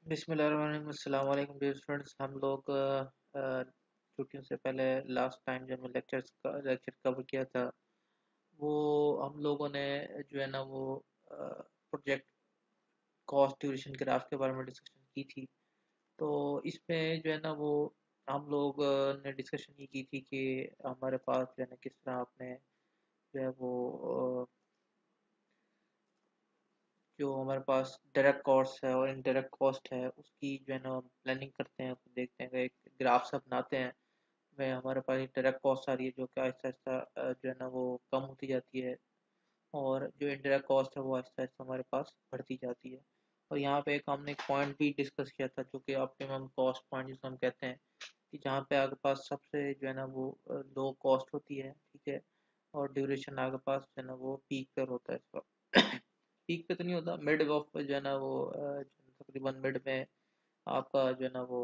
बिस्मिल्लाहिर्रहमानिर्रहीम। अस्सलाम वालेकुम डियर फ्रेंड्स। हम लोग छुट्टियों से पहले लास्ट टाइम जब मैं लेक्चर कवर किया था, वो हम लोगों ने जो है ना वो प्रोजेक्ट कॉस्ट ड्यूरेशन ग्राफ के बारे में डिस्कशन की थी। तो इसमें जो है ना वो हम लोग ने डिस्कशन ये की थी कि हमारे पास जो है ना किस तरह आपने जो है वो जो हमारे पास डायरेक्ट कॉस्ट है और इनडायरेक्ट कॉस्ट है उसकी जो है ना हम प्लानिंग करते हैं, देखते हैं, एक ग्राफ सा बनाते हैं। में हमारे पास एक डायरेक्ट कॉस्ट आ रही है जो कि आहिस्ता आहिस्ता जो है ना वो कम होती जाती है, और जो इनडायरेक्ट कॉस्ट है वो आहिस्ता आहिस्ता हमारे पास बढ़ती जाती है। और यहाँ पे एक हमने एक पॉइंट भी डिस्कस किया था जो कि ऑप्टिमम कॉस्ट पॉइंट जिसको हम कहते हैं, कि जहाँ पे आपके पास सबसे जो है ना वो लो कॉस्ट होती है, ठीक है, और ड्यूरेशन आपके पास जो है ना वो पीक पर होता है इसका। पीक पे तो नहीं होता, मिड ऑफ जो है ना वो तकरीबन मिड में आपका जो है ना वो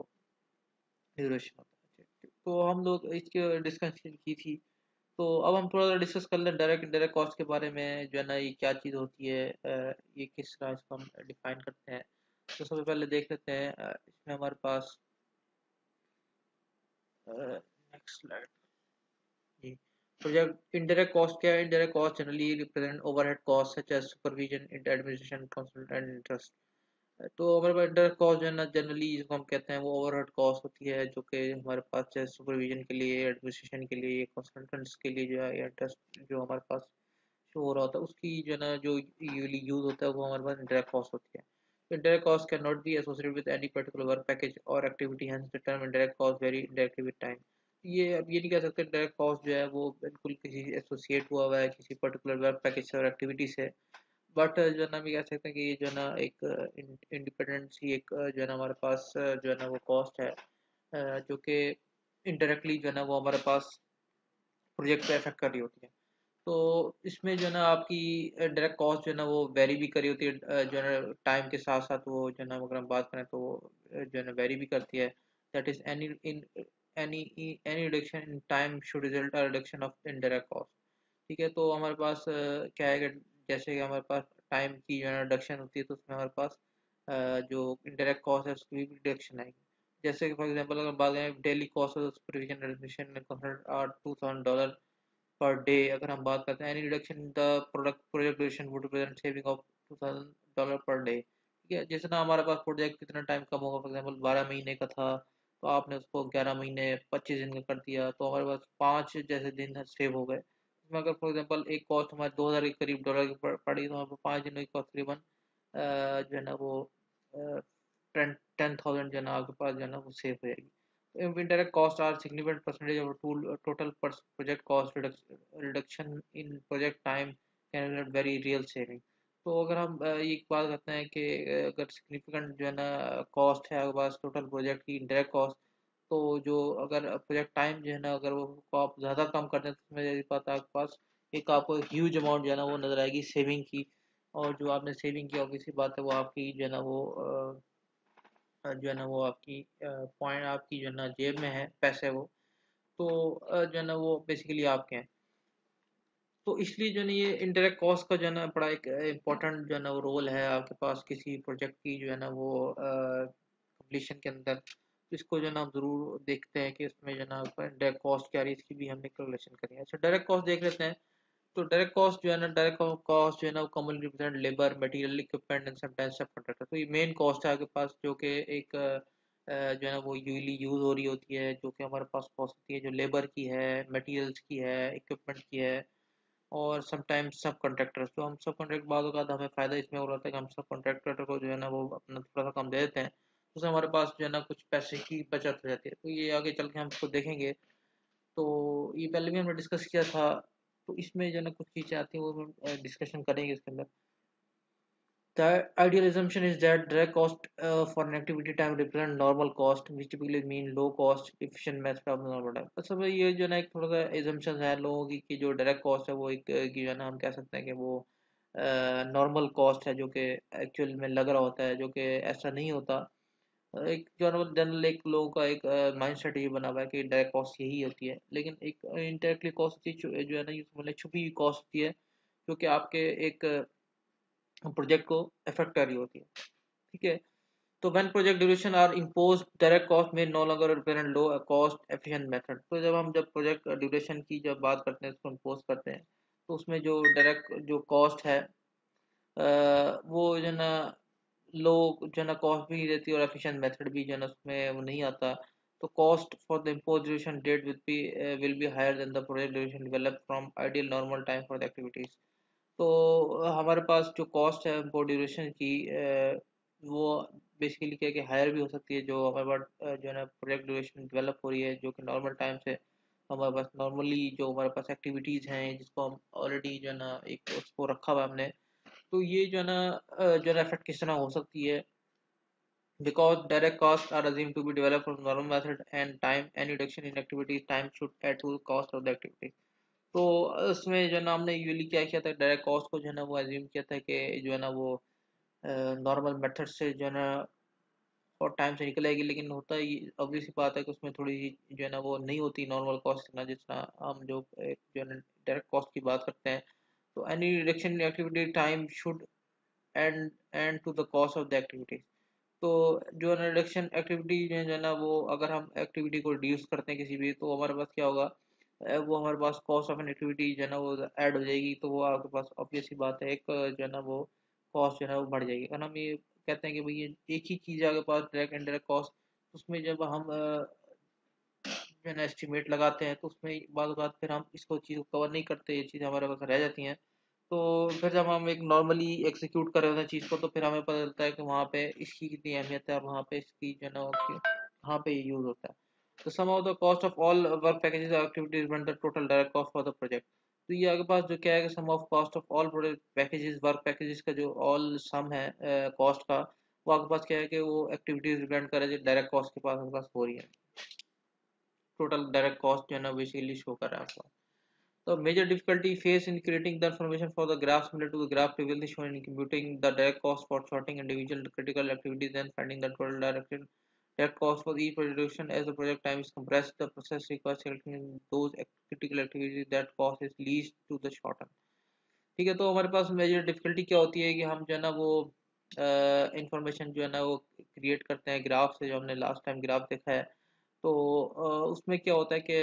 ड्यूरेशन होता है। तो हम लोग इसकी डिस्कशन की थी। तो अब हम थोड़ा सा डिस्कस कर लें डायरेक्ट डायरेक्ट कॉस्ट के बारे में, जो है ना ये क्या चीज़ होती है, ये किस तरह इसको हम डिफाइन करते हैं। तो सबसे पहले देख लेते हैं, इसमें हमारे पास नेक्स्ट स्लाइड जी। प्रोजेक्ट इंडायरेक्ट कॉस्ट क्या है? Indirect cost generally represent overhead cost such as supervision, administration, consultant and interest. तो हमारे पास इंटरेस्ट कॉस्ट जो है ना जनरली जिसको हम कहते हैं वो ओवरहेड कॉस्ट होती है, जो कि हमारे पास चाहे सुपरविजन के लिए, एडमिनिस्ट्रेशन के लिए, कंसल्टेंट्स के लिए जो है, या इंटरेस्ट जो हमारे पास शो हो रहा होता है उसकी जो है ना जो यूजली यूज होता है वो हमारे पास इंटरेस्ट कॉस्ट होती है। Interest cost can not be associated with any particular work package और activity, hence the term interest cost very directly with time. ये अब ये नहीं कह सकते डायरेक्ट कॉस्ट जो है वो बिल्कुल किसी एसोसिएट हुआ हुआ है किसी पर्टिकुलर वर्क पैकेज से और एक्टिविटी से। बट जो है ना हम ये कह सकते हैं कि ये जो है ना एक इंडिपेंडेंट सी एक जो है ना हमारे पास जो है ना वो कॉस्ट है, जो कि इनडायरेक्टली जो है ना वो हमारे पास प्रोजेक्ट पे इफेक्ट कर रही होती है। तो इसमें जो है ना आपकी डायरेक्ट कॉस्ट जो है ना वो वेरी भी करी होती है, जो है ना टाइम के साथ साथ वो जो है ना अगर हम बात करें तो वो जो है ना वेरी भी करती है। That is any any reduction in time should result a reduction of indirect cost. ठीक है, तो हमारे पास क्या है कि जैसे कि हमारे पास टाइम की जो है रिडक्शन होती है तो उसमें हमारे पास जो इंडायरेक्ट कॉस्ट है उसकी भी रिडक्शन आएगी। जैसे कि फॉर एग्जांपल अगर बात करें daily cost of supervision admission are $2000 per day, अगर हम बात करते हैं any reduction in the project duration would represent saving of $2000 per day. ठीक है, जितना हमारे पास प्रोजेक्ट कितना टाइम कम होगा, फॉर एग्जांपल 12 महीने का था तो आपने उसको 11 महीने 25 दिन का कर दिया तो हमारे पास 5 जैसे दिन सेव हो गए। इसमें अगर फॉर एग्जांपल एक कॉस्ट हमारे 2000 के करीब डॉलर की पड़ी तो हमारे पास 5 दिनों की कॉस्ट तकरीबन जो है ना वो 10,000 जो है ना आपके पास जो है ना वो सेव हो जाएगी। Indirect costs are significant percentage of total project cost. Reduction in project time can result very real saving. तो अगर हम ये एक बात करते हैं कि अगर सिग्निफिकेंट जो है ना कॉस्ट है आपके पास टोटल प्रोजेक्ट की इनडायरेक्ट कॉस्ट, तो जो अगर प्रोजेक्ट टाइम जो है ना अगर वो को आप ज़्यादा कम कर दें तो उसमें यही बात है आपके पास एक आपको ह्यूज अमाउंट जो है ना वो नज़र आएगी सेविंग की। और जो आपने सेविंग की ऑब्वियसली बात है वो आपकी जो है ना वो जो है ना वो आपकी पॉइंट आपकी जो है ना जेब में है पैसे वो, तो जो है ना वो बेसिकली आपके हैं। तो इसलिए जो है ना ये इंडायरेक्ट कॉस्ट का जो है ना बड़ा एक इम्पोर्टेंट जो है ना वो रोल है आपके पास किसी प्रोजेक्ट की जो है ना वो कंप्लीशन के अंदर। तो इसको जो है ना हम ज़रूर देखते हैं कि इसमें जो है ना डायरेक्ट कॉस्ट क्या रही है इसकी भी हमने कैलकुलेशन करी है। अच्छा, डायरेक्ट कॉस्ट देख लेते हैं। तो डायरेक्ट कॉस्ट जो है ना डायरेक्ट कॉस्ट जो है ना वो commonly represent labour, material, equipment and sometimes सब कॉन्ट्रैक्टर। तो ये मेन कॉस्ट है आपके पास जो कि एक जो है ना वो यूजली यूज हो रही होती है, जो कि हमारे पास कॉस्ट होती है जो लेबर की है, मटेरियल्स की है, इक्विपमेंट की है, और समटाइम्स सब कॉन्ट्रैक्टर्स। तो हम सब कॉन्ट्रैक्ट बाद होगा हमें फ़ायदा इसमें हो रहा था कि हम सब कॉन्ट्रैक्टर को जो है ना वो अपना थोड़ा सा कम दे देते हैं, तो उससे हमारे पास जो है ना कुछ पैसे की बचत हो जाती है। तो ये आगे चल के हम इसको देखेंगे। तो ये पहले भी हमने डिस्कस किया था। तो इसमें जो है ना कुछ चीज़ें आती हैं वो हम डिस्कशन करेंगे इसके अंदर। The ideal assumption is that direct cost for an activity time represent normal cost, which typically mean low cost, efficient method of normal time। अच्छा भाई, ये जो है ना एक थोड़ा सा assumption है लोगों की कि जो डायरेक्ट कॉस्ट है वो एक की जो है ना हम कह सकते हैं कि वो नॉर्मल कॉस्ट है जो कि एक्चुअल में लग रहा होता है, जो कि ऐसा नहीं होता। एक जनरल एक लोगों का एक माइंड सेट ये बना हुआ है कि डायरेक्ट कॉस्ट यही होती है, लेकिन एक इनडायरेक्टली कॉस्ट होती है जो है ना ये मतलब छुपी हुई कॉस्ट होती है जो कि आपके एक प्रोजेक्ट को अफेक्ट कर रही होती है। ठीक है, तो when project duration are impose direct cost may no longer represent low cost efficient method. तो जब प्रोजेक्ट ड्यूरेशन की जब बात करते हैं, उसको इम्पोज करते हैं, तो उसमें जो डायरेक्ट जो कॉस्ट है वो जो है ना लो जो है ना कॉस्ट भी रहती है, और एफिशिएंट मेथड भी जो है ना उसमें वो नहीं आता। तो cost for the impose duration date will be higher than the project duration develop from ideal normal time for the activities. तो हमारे पास जो कॉस्ट है इम्पोर्ट ड्यूरेशन की वो बेसिकली क्या है कि हायर भी हो सकती है, जो हमारे पास जो है ना प्रोजेक्ट ड्यूरेशन डेवलप हो रही है, जो कि नॉर्मल टाइम से हमारे पास नॉर्मली जो हमारे पास एक्टिविटीज़ हैं जिसको हम ऑलरेडी जो है ना एक उसको रखा हुआ है हमने। तो ये जो है ना जो है ना इफेक्ट किस तरह हो सकती है, because direct costs are assumed to be developed from normal method and time, any reduction in activity time should add to the cost of the activity। तो उसमें जो है ना हमने यूजली क्या किया था, डायरेक्ट कॉस्ट को जो है ना वो एज्यूम किया था कि जो है ना वो नॉर्मल मेथड से जो है ना और टाइम से निकल आएगी, लेकिन होता ही ऑब्वियस सी बात है कि उसमें थोड़ी जो है ना वो नहीं होती नॉर्मल कॉस्ट ना, जितना हम जो जो है ना डायरेक्ट कॉस्ट की बात करते हैं। तो any reduction in activity time should end to the cost of the activity. तो जो है ना रिडक्शन एक्टिविटी में जो है ना वो अगर हम एक्टिविटी को रिड्यूस करते हैं किसी भी, तो हमारे पास क्या होगा, वो हमारे पास कॉस्ट ऑफ एन एक्टिविटी जो है ना वो ऐड हो जाएगी। तो वो आपके पास ऑब्वियस सी बात है, एक जो है ना वो कॉस्ट जो है ना वो बढ़ जाएगी। अगर हम ये कहते हैं कि भाई ये एक ही चीज़ है आपके पास डायरेक्ट इनडायरेक्ट कॉस्ट, उसमें जब हम जो है ना एस्टिमेट लगाते हैं, तो उसमें बाद फिर हम इसको चीज़ को कवर नहीं करते, ये चीज़ हमारे पास रह जाती हैं। तो फिर जब हम एक नॉर्मली एग्जीक्यूट कर रहे होते हैं चीज़ को, तो फिर हमें पता चलता है कि वहाँ पे इसकी कितनी अहमियत है, और वहाँ पे इसकी जो है ना कहाँ पे ये यूज़ होता है। तो sum of the cost of all work packages activities represent the total direct cost for the project. तो ये आपके पास जो क्या है कि sum of cost of all project packages work packages का जो ऑल सम है कॉस्ट का, वो आपके पास क्या है कि वो एक्टिविटीज रिप्रेजेंट कर रहा है जो डायरेक्ट कॉस्ट के पास आपके पास हो रही है। टोटल डायरेक्ट कॉस्ट जो है ना बेसिकली शो कर रहा है आपको। The major difficulty faced in creating the information for the graph similar to the graph previously shown in computing the direct cost for sorting individual critical activities and finding the total direct cost for each production. As the project time is compressed, the process requires selecting those critical activities that cost is least to the shorten। ठीक है, तो हमारे पास major difficulty क्या होती है कि हम जो है ना वो इंफॉर्मेशन जो है ना वो क्रिएट करते हैं ग्राफ से, जो हमने लास्ट टाइम ग्राफ देखा है। तो उसमें क्या होता है कि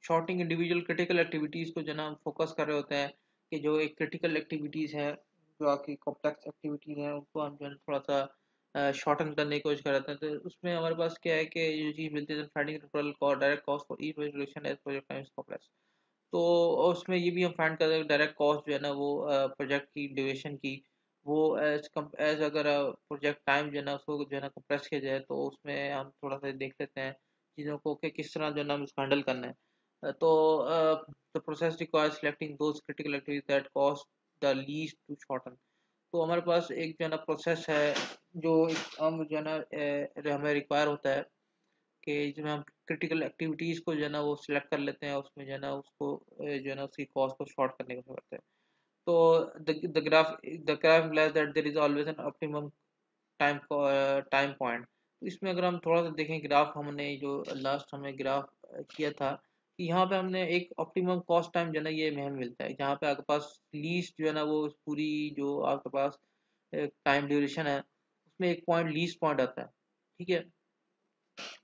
शॉर्टिंग इंडिविजुअल क्रिटिकल एक्टिविटीज़ को जो ना हम फोकस कर रहे होते हैं, कि जो एक क्रिटिकल एक्टिविटीज़ हैं, जो आपकी कॉम्प्लेक्स एक्टिविटीज़ हैं, उनको हम जो है थोड़ा सा शॉर्टन करने की कोशिश कर रहे हैं। तो उसमें हमारे पास क्या है कि ये चीज़ मिलती है finding total cost direct cost for each project as project time complex. तो उसमें ये भी हम फाइंड करते हैं डायरेक्ट कॉस्ट जो है ना वो प्रोजेक्ट की ड्यूरेशन की, वो एज अगर प्रोजेक्ट टाइम जो है ना उसको जो है ना कंप्रेस किया जाए, तो उसमें हम थोड़ा सा देख लेते हैं चीज़ों को कि किस तरह जो है ना हम इसको हैंडल करना है। तो the process requires selecting those critical activities that cost the least to shorten. तो हमारे पास एक जो है ना प्रोसेस है, जो हम जो है ना हमें रिक्वायर होता है कि जिसमें हम क्रिटिकल एक्टिविटीज़ को जो है ना वो सिलेक्ट कर लेते हैं, उसमें जो है ना उसको जो है ना उसकी कॉस्ट को शॉर्ट करने की कोशिश करते हैं। तो the graph implies that there is always an optimum time point. तो इसमें अगर हम थोड़ा सा देखें ग्राफ, हमने जो लास्ट हमने ग्राफ किया था, कि यहाँ पे हमने एक ऑप्टिमम कॉस्ट टाइम जो है ना ये हमें मिलता है, जहाँ पे आपके पास लीस्ट जो है ना वो पूरी जो आपके पास टाइम ड्यूरेशन है, उसमें एक पॉइंट लीस्ट पॉइंट आता है। ठीक है,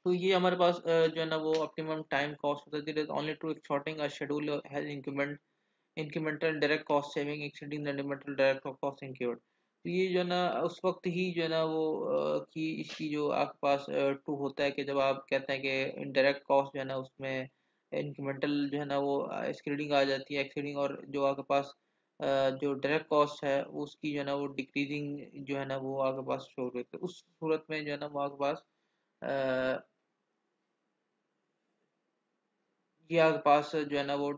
तो ये हमारे पास जो है ना वो ऑप्टिमम टाइम कॉस्ट होता है। There is only to shorting a schedule has incremental direct cost saving exceeding the incremental direct cost incurred. तो ये जो है ना उस वक्त ही जो है ना वो कि इसकी जो आपके पास टू होता है, कि जब आप कहते हैं कि इनडायरेक्ट कॉस्ट जो है ना उसमें इंक्रीमेंटल जो है ना वो एक्सीडिंग आ जाती है एक्सीडिंग, और जो आपके पास जो डायरेक्ट कॉस्ट है उसकी जो है ना वो डिक्रीजिंग जो है ना वो आपके पास शो होती है। उस सूरत में जो है ना वो आपके पास ये आपके पास जो है ना वो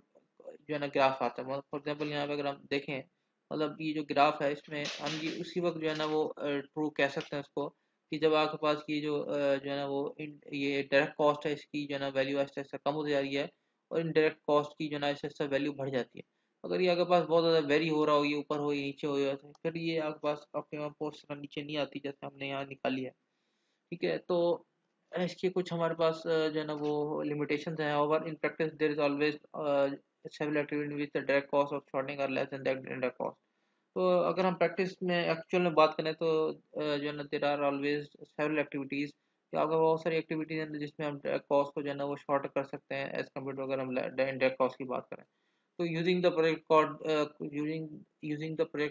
जो है ना ग्राफ आता है। मतलब फॉर एग्जांपल यहाँ पे अगर हम देखें, मतलब ये जो ग्राफ है इसमें हम ये उसी वक्त जो है ना वो ट्रू कह सकते हैं इसको, कि जब आपके पास ये जो है ना वो ये डायरेक्ट कॉस्ट है, इसकी जो है ना वैल्यू आहिस्ता आहिस्ता कम होती जा रही है, और इनडायरेक्ट कॉस्ट की जो है ना आहिस्ता आहिस्ता वैल्यू बढ़ जाती है। अगर ये आपके पास बहुत ज़्यादा वेरी हो रहा हो, ये ऊपर हो ये नीचे हो जाता है, फिर ये आपके पास ऑप्टिमम कॉस्ट नीचे नहीं आती जैसे हमने यहाँ निकाली है। ठीक है, तो इसके कुछ हमारे पास जो है ना वो लिमिटेशंस हैं। However in practice there is always several activities in which the direct cost of shortening are less than the indirect cost। तो अगर हम प्रैक्टिस में एक्चुअल में बात करें तो जो है ना there are always several activities, कि अगर बहुत सारी एक्टिविटीज़ हैं जिसमें हम कॉस्ट को जो है ना वो शॉर्ट कर सकते हैं एज कम्पेयर टू, अगर हम डायरेक्ट कॉस्ट की बात करें। तो using the project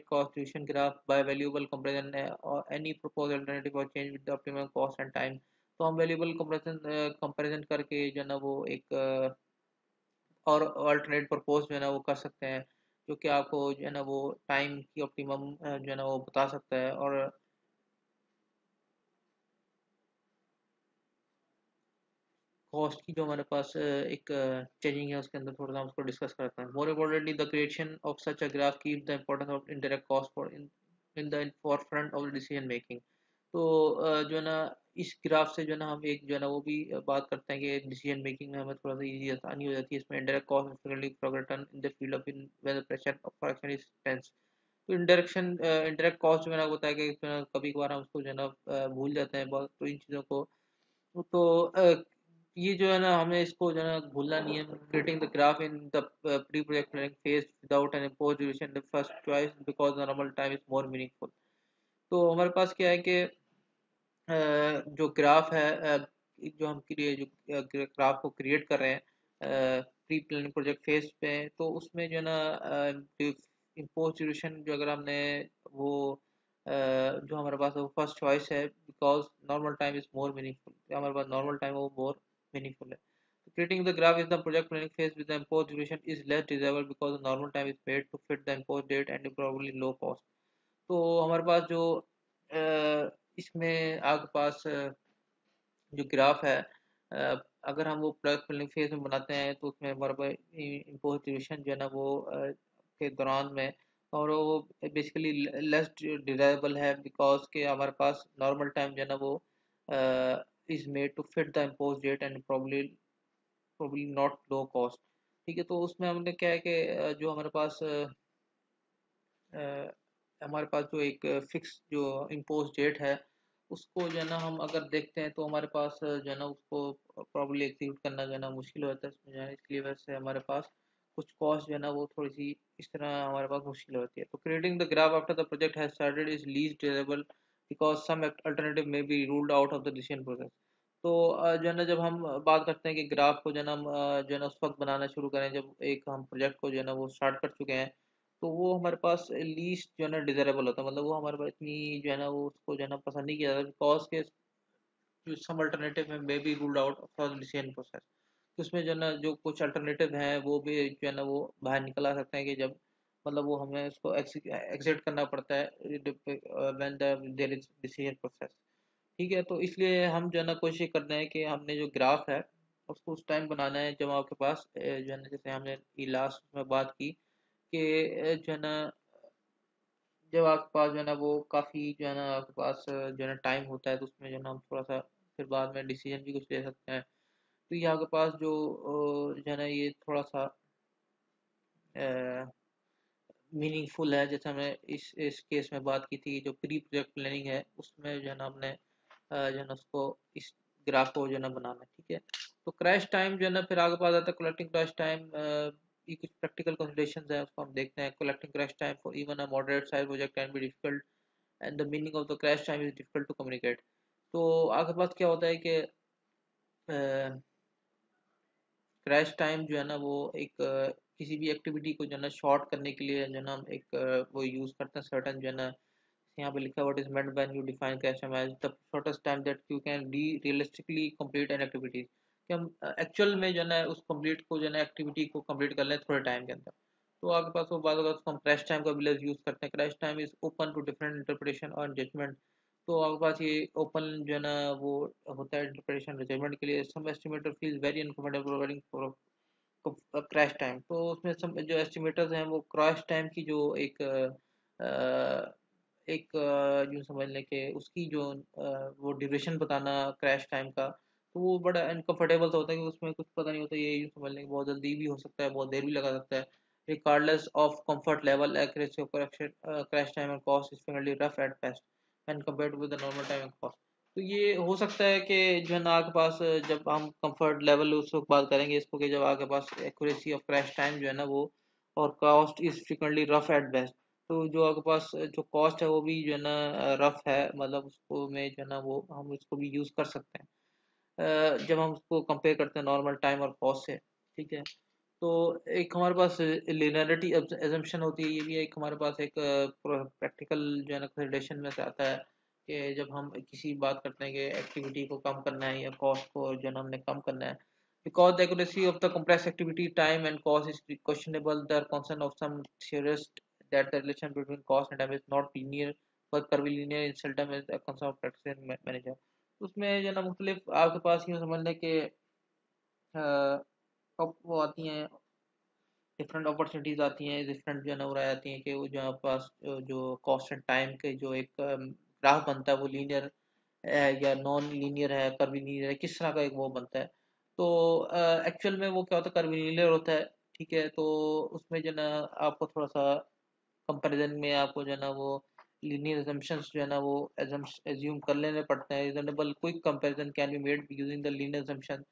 cost distribution graph by valuable comparison or any proposed alternative or change with the optimum cost and time, तो हम वैल्यूबल कंपैरिजन करके जो है ना वो एक और अल्टरनेट प्रपोज जो है ना वो कर सकते हैं, जो कि आपको जो है ना वो टाइम की ऑप्टिमम जो है ना वो बता सकता है। और कॉस्ट की जो हमारे पास एक चेंजिंग है उसके अंदर थोड़ा सा हम उसको डिस्कस करते हैं। More importantly the creation of such a graph keep the importance of indirect cost for in the forefront of the decision making. तो जो है ना इस ग्राफ से जो है ना हम एक जो है ना वो भी बात करते हैं कि डिसीजन मेकिंग में हमें थोड़ा सा इजी आसानी हो जाती है। इसमें indirect cost frequently forgotten in the field of in when the pressure of fraction is tense. तो इंडायरेक्ट कॉस्ट जो है ना होता है कि कभी कभार हम उसको जो है ना भूल जाते हैं बहुत, तो इन चीज़ों को तो ये जो है ना हमें इसको जो है ना भूलना नहीं है। Creating the graph in the pre project planning phase without an impose duration the first choice because the normal time is more meaningful. तो हमारे पास क्या है कि जो ग्राफ है जो हम जो ग्राफ को क्रिएट कर रहे हैं प्री प्लानिंग प्रोजेक्ट फेज पे, तो उसमें जो है ना इम्पोज ड्यूरेशन जो अगर हमने वो जो हमारे पास वो फर्स्ट चॉइस है because normal time is more meaningful, हमारे पास नॉर्मल टाइम वो मोर मीनिंगफुल है। तो creating the graph is the project planning phase with the imposed duration is less desirable because the normal time is made to fit the imposed date and probably low cost। तो हमारे पास जो इसमें आपके पास जो graph है अगर हम वो प्रोडक्ट फिलिंग फेज में बनाते हैं तो उसमें हमारे पास इम्पोज ड्यूरेशन जो है ना वो के दौरान में, और वो बेसिकली लेस डिजायरेबल है बिकॉज के हमारे पास नॉर्मल टाइम जो है ना वो is made to fit the impose date and probably not low cost. ठीक है, तो उसमें हमने क्या है कि जो हमारे पास हमारे पास जो एक फिक्स जो इम्पोज डेट है उसको जो है ना हम अगर देखते हैं तो हमारे पास जो है ना उसको प्रॉब्ली एग्जीक्यूट करना जो है ना मुश्किल होता है इसमें जो है, इसलिए वजह से हमारे पास कुछ कॉस्ट जो है ना वो थोड़ी सी इस तरह हमारे पास मुश्किल होती है। तो creating the graph after the project has started is least desirable because some alternative may be ruled out of the decision process. तो जो है ना जब हम बात करते हैं कि ग्राफ को जो है ना हम जो है ना उस वक्त बनाना शुरू करें जब एक हम प्रोजेक्ट को जो है ना वो स्टार्ट कर चुके हैं, तो वो हमारे पास लीस्ट जो है ना डिजायरेबल होता है, मतलब वो हमारे पास इतनी जो है ना वो उसको जो है ना पसंद नहीं किया जाता बिकॉज के सम अल्टरनेटिव में मे be ruled out for the decision process. तो उसमें जो है ना जो कुछ अल्टरनेटिव हैं वो भी जो है ना वो बाहर निकल आ सकते हैं कि जब मतलब वो हमें उसको एग्जिट करना पड़ता है when there is decision process. ठीक है, तो इसलिए हम जो है ना कोशिश करते हैं कि हमने जो ग्राफ है उसको उस टाइम बनाना है जब आपके पास जो है ना जैसे हमने लास्ट में बात की कि जो है ना जब आपके पास जो है ना वो काफ़ी जो है ना आपके पास जो है ना टाइम होता है तो उसमें जो है ना हम थोड़ा सा फिर बाद में डिसीजन भी कुछ ले सकते हैं। तो ये आपके पास जो जो है ना ये थोड़ा सा मीनिंगफुल है, जैसे हमने इस केस में बात की थी जो प्री प्रोजेक्ट प्लानिंग है उसमें जो है ना हमने जो है ना उसको इस ग्राफ को जो है ना बनाना है। ठीक है, तो क्रैश टाइम जो है ना फिर आगे पास आता है कलेक्टिंग क्रैश टाइम। ये कुछ प्रैक्टिकल कंसिडरेशंस है उसको हम देखते हैं। Collecting crash time for even a moderate size project can be difficult and the meaning of the crash time is difficult to communicate. तो आपके पास क्या होता है कि क्रैश टाइम जो है ना वो एक किसी भी एक्टिविटी को जो है ना शॉर्ट करने के लिए जो है ना हम एक वो यूज़ करते हैं सर्टन जो है ना यहाँ पे लिखा what is meant when you define crash time as the shortest time that you can re realistically complete an activity, कि हम एक्चुअल में जो है ना उस कंप्लीट को जो है ना एक्टिविटी को कंप्लीट कर लें थोड़े टाइम के अंदर। तो आपके पास वो बात होगा उसको हम क्रैश टाइम का भी यूज़ करते हैं। Crash time is open to different interpretation और जजमेंट। तो आपके पास ये ओपन जो है ना वो होता है इंटरप्रिटेशन जजमेंट के लिए। Some estimator feel very uncomfortable providing crash time, तो उसमें जो एस्टिमेटर्स हैं वो क्रैश टाइम की जो यूँ समझ लें कि उसकी जो वो ड्यूरेशन बताना क्रैश टाइम का, तो वो बड़ा अनकंफर्टेबल सा होता है कि उसमें कुछ पता नहीं होता। ये यूँ समझ लें कि बहुत जल्दी भी हो सकता है, बहुत देर भी लगा सकता है। Regardless of comfort level accuracy of correction crash time and cost is finally rough at best and compared with the normal time and cost. तो ये हो सकता है कि जो है ना आपके पास जब हम कंफर्ट लेवल उस वक्त बात करेंगे इसको कि जब आपके पास एक्यूरेसी ऑफ क्रैश टाइम जो है ना वो और cost is frequently rough at best. तो जो आपके पास जो कॉस्ट है वो भी जो है ना रफ है, मतलब उसको में जो है ना वो हम उसको भी यूज़ कर सकते हैं जब हम उसको कंपेयर करते हैं नॉर्मल टाइम और कॉस्ट से। ठीक है, तो एक हमारे पास लिनियरिटी एजम्पशन होती है, ये भी एक हमारे पास एक प्रैक्टिकल जो है ना कंसिडरेशन में से आता है कि जब हम किसी बात करते हैं कि एक्टिविटी को कम करना है या कॉस्ट को जो है ना हमने कम करना है, because the accuracy of the complex activity time and cost is questionable, the concern of some theorists that the relation between cost and time is not linear but curvilinear in seldom is a concern of practice and manager। उसमें जो है ना मुख्तलिफ आपके पास यूँ समझ लें कि अब वो आती हैं, डिफरेंट अपॉर्चुनिटीज आती हैं, डिफरेंट जो है ना वो राय आती हैं कि वो जो आपके पास जो कॉस्ट एंड टाइम के जो एक ग्राफ बनता है वो लीनियर या नॉन लीनियर है, कर्वीलिनियर है, किस तरह का एक वो बनता है। तो एक्चुअल में वो क्या होता है, कर्वीलिनियर होता है। ठीक है, तो उसमें जो है ना आपको थोड़ा सा कंपैरिजन में आपको जो है ना वो लीनियर assumptions जो है ना वो एज्यूम कर लेने पड़ते हैं। Reasonable quick comparison can be made using the linear assumption।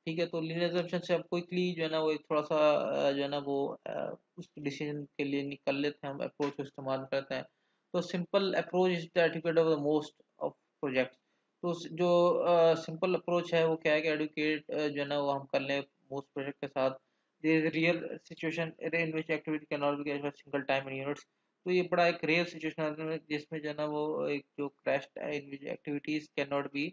ठीक है, तो लीनियर assumption से आप क्विकली जो है ना वो एक थोड़ा सा जो है ना वो उस डिसीजन के लिए निकल लेते हैं, हम अप्रोच को इस्तेमाल करते हैं। तो simple approach is the etiquette of the most of project. तो जो सिंपल अप्रोच है वो क्या है कि एडुकेट जो है ना वो हम कर लें मोस्ट प्रोजेक्ट के साथ। There is real situation in which activity can not be carry single time in units. तो ये बड़ा एक रेयर सिचुएशन है जिसमें जो है ना वो एक जो crash in which activities can not B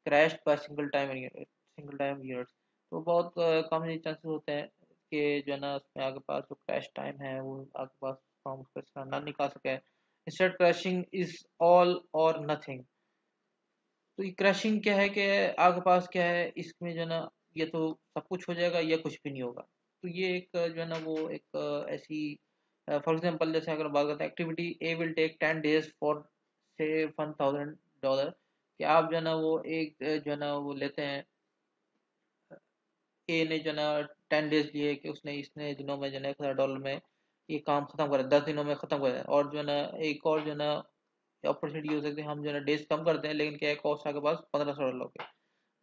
crashed by single time units. तो बहुत कम ही चांसेस होते हैं कि जो है ना उसमें आपके पास जो क्रैश टाइम है वो आपके पास हम उसका इस्तेमाल ना निकाल सके। इंस्टेड क्रैशिंग इज ऑल और नथिंग। तो ये क्रैशिंग क्या है कि आपके पास क्या है इसमें जो है ना, ये तो सब कुछ हो जाएगा या कुछ भी नहीं होगा। तो ये एक जो है ना वो एक ऐसी फॉर एग्जांपल जैसे अगर बात करते हैं activity A will take 10 days for say $1,000 कि आप जो है ना वो एक जो है ना वो लेते हैं, ए ने जो है ना 10 days लिए कि उसने इसने दिनों में जो है ना $1,000 में ये काम खत्म कर 10 दिनों में खत्म कर, और जो है ना एक और जो है ना अपॉर्चुनिटी हो सकती है, हम जो है ना डेज कम करते हैं लेकिन क्या है कॉस्ट आपके पास $1,500 के।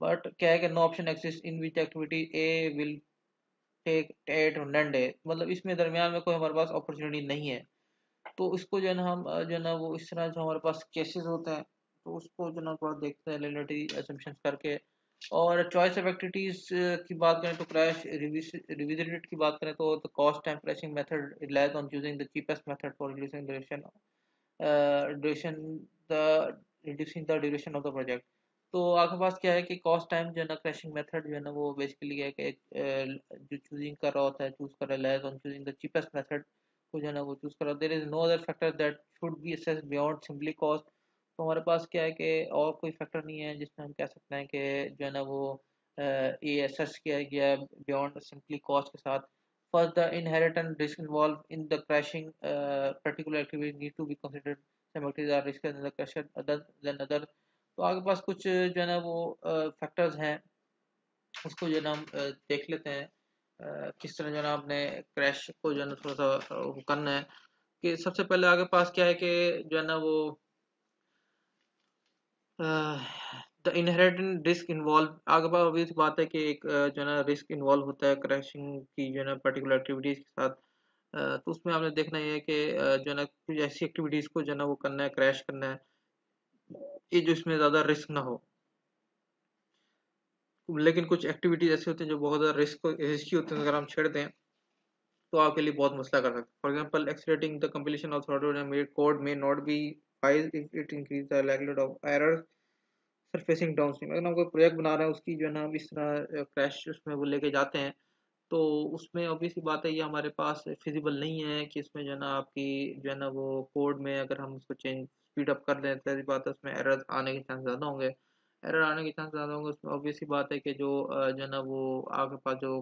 बट क्या है कि no option exist in which activity A will take 8 और 9 days, मतलब इसमें दरमियान में कोई हमारे पास अपॉर्चुनिटी नहीं है। तो इसको जो है ना हम जो है ना वो इस तरह जो हमारे पास केसेस होते हैं तो उसको जो है ना थोड़ा देखते हैं रिलेटिव assumptions करके। और चॉइस ऑफ एक्टिविटीज की बात करें तो क्रैश रिविजिटेड की बात करें तो the cost time crashing method relies on choosing the cheapest method for reducing duration the reducing the duration of the project. तो आपके पास क्या है कि कॉस्ट टाइम जो है ना क्रैशिंग मेथड जो है ना वो बेसिकली है कि जो चूजिंग कर रहा होता है, चूज कर रहा है on choosing the cheapest method को जो है ना वो चूज कर रहा है। There is no other factor that should be assessed beyond simply cost. तो हमारे पास क्या है कि और कोई फैक्टर नहीं है जिसमें हम कह सकते हैं कि जो है ना वो ये असेस किया गया बियॉन्ड सिंपली कॉस्ट के साथ। First, the inherent risk involved in the crashing particular activity need to be considered। Some activities are riskier than the crasher other than other। तो आपके पास कुछ जो है ना वो फैक्टर्स हैं, उसको जो है ना हम देख लेते हैं किस तरह जो है ना आपने क्रैश को जो है ना थोड़ा सा वो करना है। कि सबसे पहले आपके पास क्या है कि जो है ना वो द इनहेरेंट रिस्क इन्वॉल्व आगे बात obvious बात है कि एक जो है ना रिस्क इन्वॉल्व होता है क्रैशिंग की जो है ना पर्टिकुलर एक्टिविटीज के साथ। तो उसमें आपने देखना है कि जो है ना कुछ ऐसी एक्टिविटीज को जो है ना वो करना है, क्रैश करना है कि जो इसमें ज़्यादा रिस्क ना हो। लेकिन कुछ एक्टिविटीज ऐसी होती हैं जो बहुत ज़्यादा रिस्की होते हैं, अगर हम छेड़ दें तो आपके लिए बहुत मसला कर सकते हैं। For example accelerating the completion of code may not be wise if it increase the likelihood of error surfacing downstream. अगर हम कोई प्रोजेक्ट बना रहे हैं उसकी जो है ना हम इस तरह क्रैश उसमें वो लेके जाते हैं, तो उसमें ऑब्वियसली बात है ये हमारे पास फिजिबल नहीं है कि इसमें जो है ना आपकी जो है ना वो कोड में अगर हम उसको चेंज स्पीड अप कर दें तो ऐसी बात है उसमें एरर आने के चांस ज़्यादा होंगे। एरर आने के चांस ज़्यादा होंगे उसमें ऑब्वियसली बात है कि जो है ना वो आपके पास जो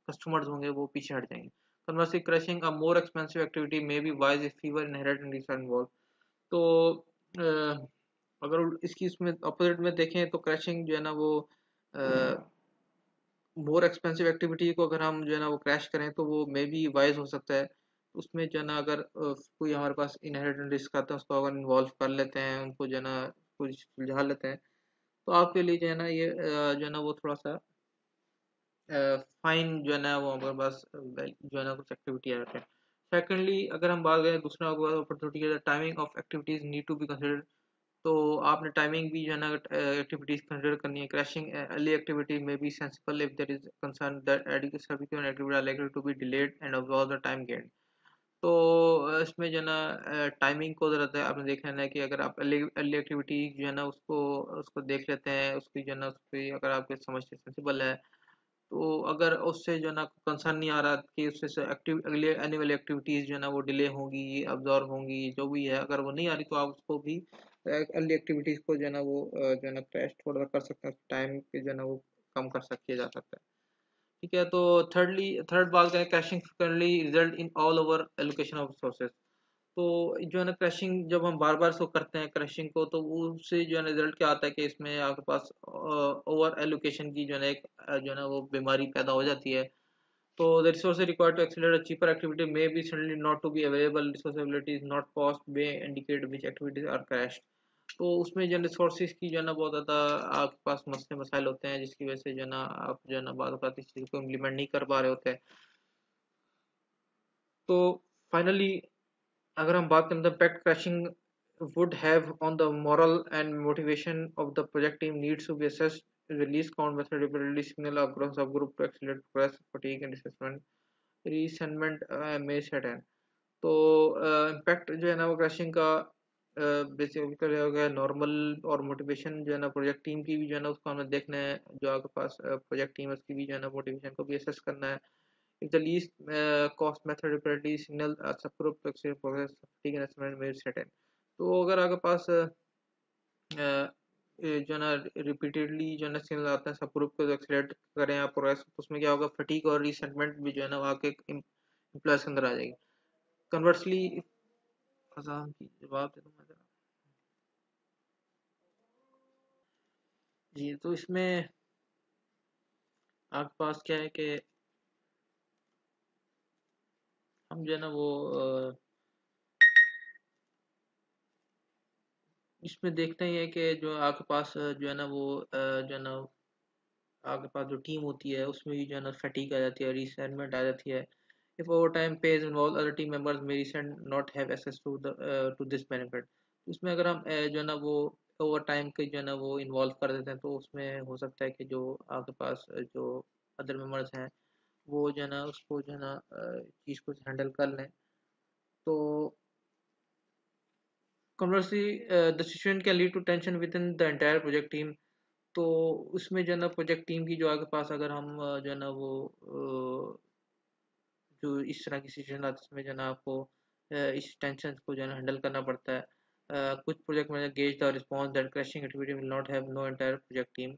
कस्टमर्स होंगे वो पीछे हट जाएंगे। Conversely crushing a more expensive activity may be wise if fever inherit and involve. तो अगर इसकी इसमें अपोजिट में देखें तो क्रैशिंग जो है ना वो मोर एक्सपेंसिव एक्टिविटी को अगर हम जो है ना वो क्रैश करें तो वो मे बी वाइज हो सकता है। उसमें जो है ना अगर कोई हमारे पास इनहेरिटेंट रिस्क आता है उसको अगर इन्वॉल्व कर लेते हैं, उनको जो है ना कुछ सुलझा लेते हैं, तो आपके लिए जो है ना ये जो है ना वो थोड़ा सा फाइन जो है ना वो हमारे पास जो है ना कुछ एक्टिविटी आ जाते हैं। सेकेंडली अगर हम बात करें दूसरा अपॉर्चुनिटी है, timing of activities need to be considered. तो आपने टाइमिंग भी जो है ना एक्टिविटीज कंसिडर करनी है। क्रैशिंग अर्ली एक्टिविटी में be sensible if there is concern that subsequent activity are likely to be delayed and absorb the time gain. तो इसमें जो है ना टाइमिंग को ज़रूरत है, आपने देख लेना है कि अगर आप अर्ली अर्ली एक्टिविटी जो है ना उसको उसको देख लेते हैं, उसकी जो है ना उस पर अगर आपके समझ से सेंसिबल है, तो अगर उससे जो है ना कंसर्न नहीं आ रहा कि उससे एक्टिव अगले आने वाली एक्टिविटीज़ जो है ना वो डिले होंगी, अब्जॉर्व होंगी, जो भी है, अगर वो नहीं आ रही तो आप उसको भी अर्ली एक्टिविटीज़ को जो है ना वो जो है ना क्रैश थोड़ा सा कर सकते हैं, टाइम के जो है ना वो कम कर सक किया जा सकता है। ठीक है, तो थर्ड बात करें, crashing currently result in all over allocation of resources. तो जो है ना क्रैशिंग जब हम बार बार इसको करते हैं क्रैशिंग को, तो उससे जो है ना रिजल्ट क्या आता है कि इसमें आपके पास ओवर एलोकेशन की जो है ना एक जो है ना वो बीमारी पैदा हो जाती है। तो the resources required to accelerate a cheaper activity may be suddenly not to be available. Resource availability is not cost may indicate which activities are crashed. तो उसमें जो रिसोर्सेज की जो है ना बहुत ज़्यादा आपके पास मसले मसाइल होते हैं, जिसकी वजह से जो है ना आप जो है ना बाद इस चीज़ को इम्प्लीमेंट नहीं कर पा रहे होते हैं। तो फाइनली अगर हम बात करें, the impact crashing would have on the moral and motivation of the project team needs to be assessed. Release count method repeatedly signal across subgroup to accelerate progress, fatigue and assessment रीसेंटमेंट में set है। तो impact जो है ना वो crashing का basically हो गया नॉर्मल, और मोटिवेशन जो है ना प्रोजेक्ट टीम की भी जो है ना उसको हमें देखना है, जो आपके पास प्रोजेक्ट टीम है उसकी भी जो है ना मोटिवेशन को भी असेस करना है। If the least cost method repeatedly signal subgroup to exceed progress fatigue and assessment में सेट है। तो अगर आपके पास जो है ना रिपीटेडली जो है ना सिग्नल आते हैं सब ग्रुप को एक्सीलरेट करें आप प्रोग्रेस, तो उसमें क्या होगा, फटीग और रिसेंटमेंट भी जो है ना वहाँ के एम्प्लॉयज के अंदर आ जाएगी। कन्वर्सली फजाम की जवाब दे दूँ मैं जरा। जी, तो इसमें आपके पास क्या है कि हम जो है ना वो इसमें देखते हैं कि जो आपके पास जो है ना वो जो है ना आपके पास जो टीम होती है उसमें भी जो है ना फटीग आ जाती है, रिसेंटमेंट आ जाती है। If overtime pays involve other team members may resent not have access to the to this benefit। उसमें अगर हम जो है ना वो ओवर टाइम के जो है ना वो इन्वॉल्व कर देते हैं, तो उसमें हो सकता है कि जो आपके पास जो अदर मेंबर्स हैं वो जो है ना उसको जो है ना चीज़ को हैंडल कर लें। तो conversely the situation can lead to tension within the entire project team। तो उसमें जो है ना प्रोजेक्ट टीम की जो आपके पास अगर हम जो है ना वो जो इस तरह की सिचुएशन आती है इसमें जो है ना आपको इस टेंशन को जो है ना हैंडल करना पड़ता है। कुछ project manager gauge the response that crashing activity will not have no entire project team.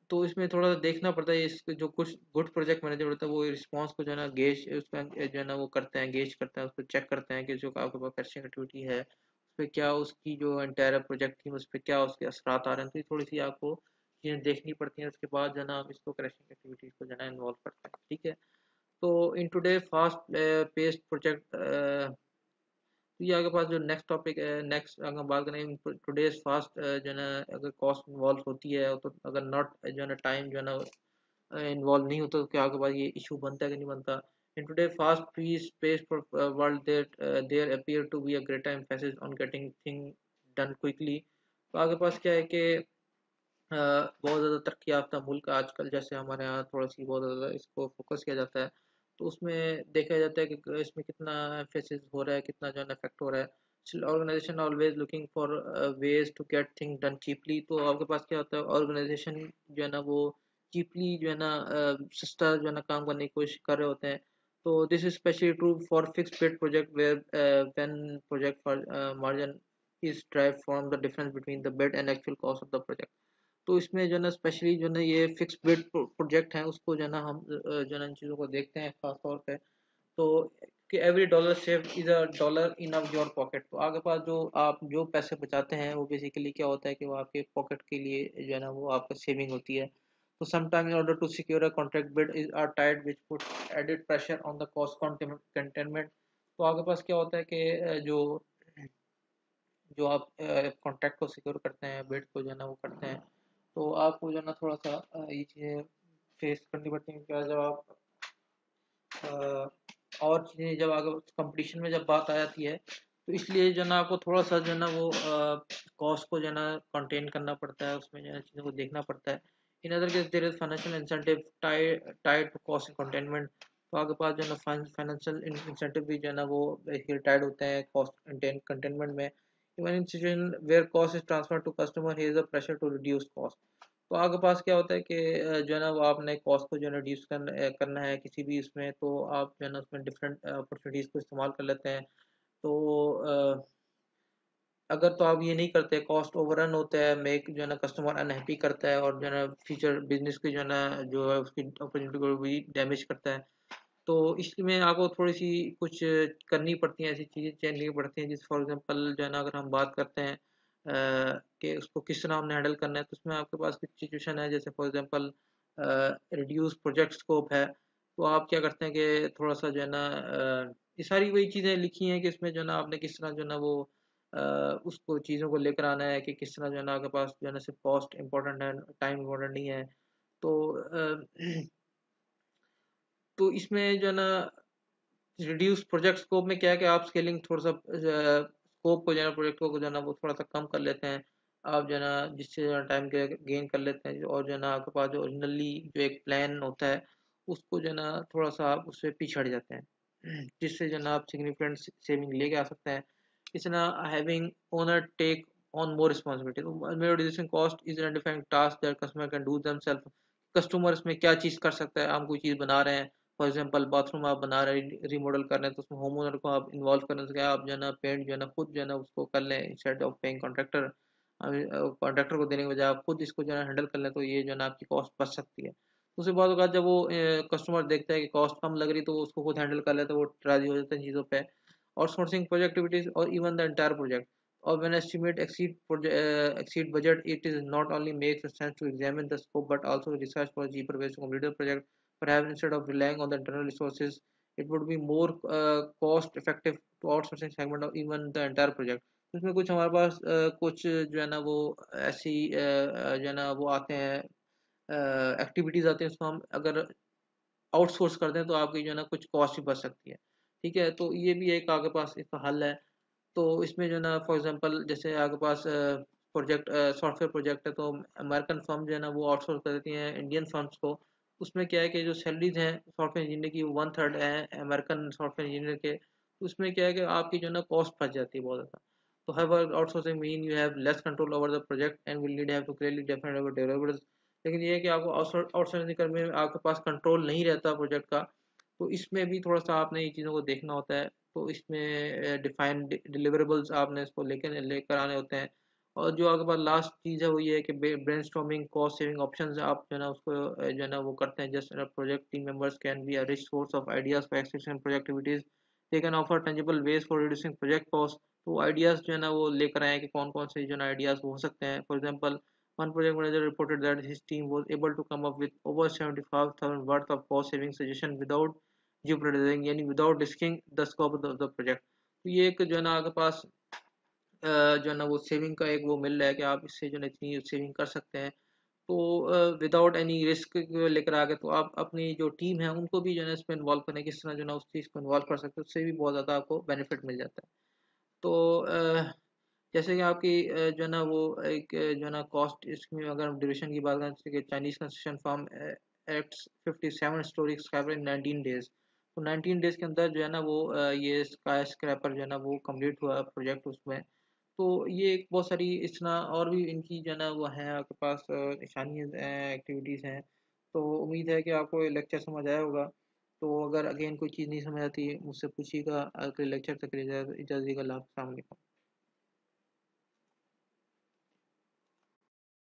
तो इसमें थोड़ा सा देखना पड़ता है, इस जो कुछ गुड प्रोजेक्ट मैनेजर होता है वो रिस्पांस को जो है ना गेज उसका जो है ना वो करते हैं, गेज करते हैं, उसको चेक करते हैं कि जो आपके पास क्रैशिंग एक्टिविटी है उस पर क्या उसकी जो एंटायर प्रोजेक्ट टीम उस पर क्या उसके असरात आ रहे हैं। तो ये थोड़ी सी आपको चीज़ें देखनी पड़ती हैं, उसके बाद जो है ना आप इसको क्रैशिंग एक्टिविटीज़ को जो है ना इन्वॉल्व करते हैं। ठीक है, तो इन टुडे फास्ट पेस्ड प्रोजेक्ट तो ये आपके पास जो नेक्स्ट टॉपिक है, नेक्स्ट अगर बात करें टुडेज फास्ट जो है ना अगर कॉस्ट इन्वॉल्व होती है, तो अगर नॉट जो है ना टाइम जो है ना इन्वॉल्व नहीं होता, तो क्या आपके पास ये इशू बनता है कि नहीं बनता। In today fast paced world there appear to be a greater emphasis on getting thing done quickly. तो आपके पास क्या है कि बहुत ज़्यादा तरक्की याफ्ता मुल्क आजकल, जैसे हमारे यहाँ थोड़ा सी बहुत ज़्यादा इसको फोकस किया जाता है, तो उसमें देखा जाता है कि इसमें कितना एम्फेसिस हो रहा है, कितना जो है इफेक्ट हो रहा है। Organization always looking for ways to get thing done cheaply. तो आपके पास क्या होता है, ऑर्गेनाइजेशन जो है ना वो चीपली जो है ना सस्ता जो है ना काम करने की कोशिश कर रहे होते हैं। तो this is specially true for fix bid project where when project for margin is drive from the difference between the bid and actual cost of the project. तो इसमें जो है ना स्पेशली जो है ना ये फिक्स बिड प्रोजेक्ट है उसको जो है ना हम जो है ना इन चीज़ों को देखते हैं खास तौर पे। तो कि every dollar save is a dollar in of your pocket. तो आपके पास जो आप जो पैसे बचाते हैं वो बेसिकली क्या होता है कि वो आपके पॉकेट के लिए जो है ना वो आपका सेविंग होती है। तो sometime in order to secure a contract bid is are tied which put added pressure on the cost containment. तो आपके पास क्या होता है कि जो जो आप कॉन्ट्रैक्ट को सिक्योर करते हैं, बिड को जो है ना वो करते हैं, तो आपको जो है ना थोड़ा सा ये चीज़ें फेस करनी पड़ती हैं। क्या जब आप और चीज़ें जब आगे कंपटीशन में जब बात आ जाती है, तो इसलिए जो है ना आपको थोड़ा सा जो है ना वो कॉस्ट को जो है ना कंटेन करना पड़ता है, उसमें जो है चीज़ों को देखना पड़ता है। In other case there is financial incentive tied to cost containment. तो आपके पास जो है ना फाइनेंशियल इंसेंटिव भी जो है ना वो टाइड होते हैं कॉस्ट कंटेनमेंट में। Even in situation where cost is transfer to customer here is a pressure to reduce cost. तो आपके पास क्या होता है कि जो है ना वो आपने कॉस्ट को जो है ना रिड्यूस करना है किसी भी इसमें, तो आप जो है ना उसमें डिफरेंट अपॉर्चुनिटीज़ को इस्तेमाल कर लेते हैं। तो अगर तो आप ये नहीं करते, कॉस्ट ओवररन होता है, मेक जो है ना कस्टमर अनहैप्पी करता है, और जो है ना फ्यूचर बिजनेस की जो है ना जो है उसकी अपॉर्चुनिटी को भी डैमेज करता है। तो इसमें आपको थोड़ी सी कुछ करनी पड़ती हैं, ऐसी चीज़ें चेंज करनी पड़ती हैं, जिस फॉर एग्जांपल जो है ना अगर हम बात करते हैं कि उसको किस तरह हमने हैंडल करना है, तो उसमें आपके पास कुछ सिचुएशन है, जैसे for example reduce project scope है। तो आप क्या करते हैं कि थोड़ा सा जो है ना ये सारी वही चीज़ें लिखी हैं कि इसमें जो है ना आपने किस तरह जो है ना वो उसको चीज़ों को लेकर आना है, कि किस तरह जो है ना आपके पास जो है ना सिर्फ कॉस्ट इंपॉर्टेंट है, टाइम इंपॉर्टेंट नहीं है। तो तो इसमें जो है ना रिड्यूस प्रोजेक्ट स्कोप में क्या है कि आप स्केलिंग थोड़ा सा स्कोप को जो है ना प्रोजेक्ट को जो है ना वो थोड़ा सा कम कर लेते हैं। आप जो है ना जिससे जो है टाइम के गेन कर लेते हैं, और जो है ना आपके पास जो ओरिजिनली जो एक प्लान होता है उसको जो है ना थोड़ा सा आप उससे पीछे हट जाते हैं, जिससे जो है ना आप सिग्निफिकेंट सेविंग लेके आ सकते हैं। इस ना having owner take on more responsibility, तो reducing cost is identifying task that customer can do themselves. Customer इसमें क्या चीज़ कर सकता है, हम कोई चीज़ बना रहे हैं, फॉर एग्जांपल बाथरूम आप बना रहे हैं, रीमॉडल कर रहे हैं, तो उसमें होम ओनर को आप इन्वॉल्व करने से क्या आप जो है ना पेंट जो है ना खुद जो है ना उसको कर लें, instead of paying contractor. Contractor को देने के बजाय आप खुद इसको जो है हैंडल कर लें, तो ये जो है ना आपकी कॉस्ट बच सकती है। दूसरी बात होगा, जब वो कस्टमर देखता है कि कॉस्ट कम लग रही, तो वो उसको खुद हैंडल कर लेता है, वो राजी हो जाते हैं चीज़ों पे। आउटसोर्सिंग प्रोजेक्ट एक्टिविटीज और even the entire project, or when estimate exceed budget, it is not only makes sense to examine the scope but also research for cheaper ways to complete the project. Perhaps instead of relying on the internal resources, it would be more cost effective to outsourcing segment or even the entire project. इसमें कुछ हमारे पास कुछ जो है ना वो ऐसी जो है ना वो आते हैं, एक्टिविटीज आते हैं, उसको हम अगर आउटसोर्स कर दें तो आपकी जो है ना कुछ कॉस्ट भी बच सकती है। ठीक है, तो ये भी एक आपके पास इसका हल है। तो इसमें जो है ना फॉर एग्जांपल जैसे आपके पास प्रोजेक्ट सॉफ्टवेयर प्रोजेक्ट है, तो अमेरिकन फर्म जो है ना वो आउटसोर्स कर देती हैं इंडियन फर्म्स को। उसमें क्या है कि जो सैलरीज हैं सॉफ्टवेयर इंजीनियर की, 1/3 है अमेरिकन सॉफ्टवेयर इंजीनियर के। उसमें क्या है कि आपकी जो है ना कॉस्ट फंस जाती है बहुत ज़्यादा। तो have outsourcing mean you have less control over the project and will need have to clearly define our deliverables. लेकिन ये है कि आपको आउटसोर्सिंग करने में आपके पास कंट्रोल नहीं रहता प्रोजेक्ट का। तो इसमें भी थोड़ा सा आपने ये चीज़ों को देखना होता है। तो इसमें डिफाइंड डिलीवरेबल्स आपने इसको लेकर आने होते हैं। और जो आपके पास लास्ट चीज़ है वो ये है कि ब्रेनस्टॉर्मिंग कॉस्ट सेविंग ऑप्शंस आप जो है ना उसको जो है ना वो करते हैं। Just project team members can be a rich source of ideas for extension project activities. They can offer tangible ways for reducing project cost. तो आइडियाज जो है ना वो लेकर आए कि कौन कौन से जो है आइडियाज हो सकते हैं। For example, one project manager reported that his team was able to come up with over 75,000 worth of cost saving suggestion without jeopardizing, यानी without risking the scope of the project। तो ये एक जो है ना आपके पास जो है ना वो सेविंग का एक वो मिल रहा है कि आप इससे जो है इतनी सेविंग कर सकते हैं। तो विदाउट एनी रिस्क लेकर आगे, तो आप अपनी जो टीम है उनको भी जो है ना इसमें इन्वॉल्व करें, किस तरह जो है ना उस चीज़ को इन्वॉल्व कर सकते हैं, उससे भी बहुत ज़्यादा आपको बेनिफिट मिल जाता है। तो जैसे कि आपकी जो है ना वो एक जो है ना कॉस्ट, इसमें अगर हम ड्यूरेशन की बात करें, जैसे कि Chinese construction firm acts 57 story skyscraper in 19 days. तो 19 डेज के अंदर जो है ना वो ये स्काई स्क्रैपर जो है ना वो कंप्लीट हुआ प्रोजेक्ट उसमें। तो ये एक बहुत सारी इस तरह और भी इनकी जो है ना वो है आपके पास निशानी एक्टिविटीज़ हैं। तो उम्मीद है कि आपको ये लेक्चर समझ आया होगा। तो अगर अगेन कोई चीज़ नहीं समझ आती मुझसे पूछिएगा। अगले लेक्चर तक के लिए इजाज़त दीजिएगा। अस्सलाम वालेकुम।